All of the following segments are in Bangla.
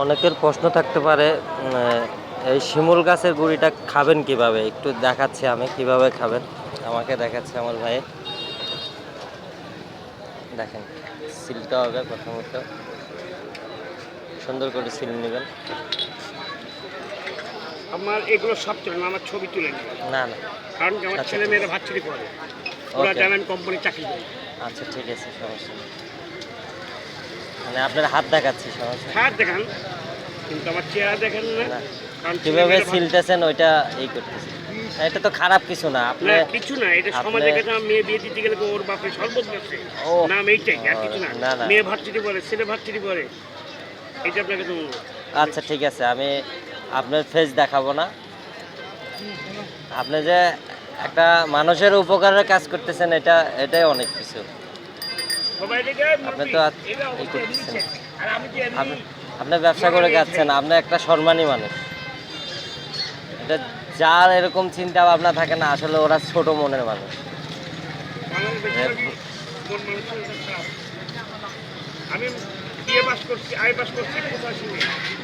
অনেকের প্রশ্ন থাকতে পারে এই শিমুল গাছের গুঁড়িটা খাবেন কিভাবে? একটু দেখাচ্ছি আমি কিভাবে খাবেন। আমাকে দেখাচ্ছে আমার ভাই। দেখেন সিলটা হবে প্রথমত, সুন্দর করে সিল নেবেন। আমার এগুলো সব চলে না, আমার ছবি তুলে নেবেন। না না, কারণ কি আমার আচ্ছা, ছেলে ঠিক মেয়েরা আছে। ভার্সিটি পড়ে, ওরা ওকে, জানেন কোম্পানি চাকরি করে। আচ্ছা ঠিক আছে, সমস্যা নেই। মানে আপনার হাত দেখাচ্ছি, সমস্যা নেই। হ্যাঁ দেখান, কিন্তু আমার চেহারা দেখেন না। না, কারণ কিভাবে সিলতেছেন ওইটা এই করতেছি। এটা তো খারাপ কিছু না, আপনি না কিছু না, এটা আপনি সমাজে গেছে মেয়ে বিয়ে দিতে গেলে তো ওর বাপে শরবত বসে ও নাম এইটাই, আর কিছু না। না না, মেয়ে ভার্সিটি পড়ে, ছেলে ভার্সিটি পড়ে, এটা আপনাকে তো আচ্ছা ঠিক আছে, আমি আপনার ফেস দেখাবো না। আপনি যে একটা মানুষের উপকারের কাজ করতেছেন, এটাই অনেক কিছু। সবাই দেখে আপনি তো এই করতেছেন, আর আমি যে আপনি ব্যবসা করে খাচ্ছেন, আপনি একটা সম্মানী মানুষ। এটা যার এরকম চিন্তা ভাবনা থাকে না, আসলে ওরা ছোট মনের মানুষ। আমি বিএ পাস করছি, আই পাস করছি 85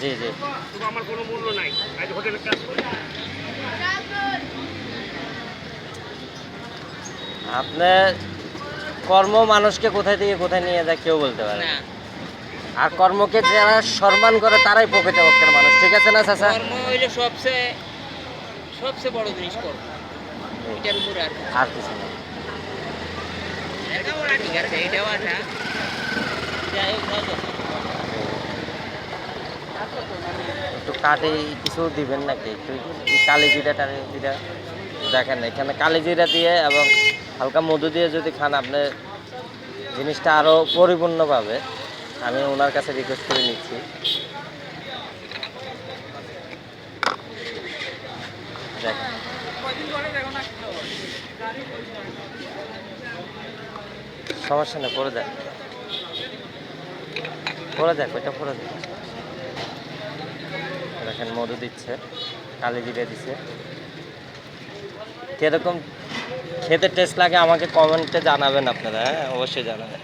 জি জি, তবু আমার কোনো মূল্য নাই। আজ হোটেলে কাজ করি। আপনার কর্ম মানুষকে কোথায় থেকে কোথায় নিয়ে যায় কেউ বলতে পারে না। আর কর্মকে যারা সম্মান করে তারাই প্রকৃতপক্ষের মানুষ, ঠিক আছে না চাচা? কর্ম হইলে সবচেয়ে সবচেয়ে বড় জিনিস কর্ম। এটার উপরে আর কিছু না। এটাও ঠিক আছে, এটাও আছে। যাই হোক, যাই হোক। একটু কাটে কিছু দিবেন নাকি? একটু এই কালি জিরা টালি জিরা দেখেন, এখানে কালি জিরা দিয়ে এবং হালকা মধু দিয়ে যদি খান, আপনি জিনিসটা আরও পরিপূর্ণ পাবে। আমি ওনার কাছে রিকোয়েস্ট করে নিচ্ছি। দেখেন, সমস্যা নেই, পরে দেখ, ওইটা পরে দেখ। দেখেন মধু দিচ্ছে, কালি জিরে দিচ্ছে। কিরকম খেতে টেস্ট লাগে আমাকে কমেন্টে জানাবেন আপনারা, হ্যাঁ অবশ্যই জানাবেন।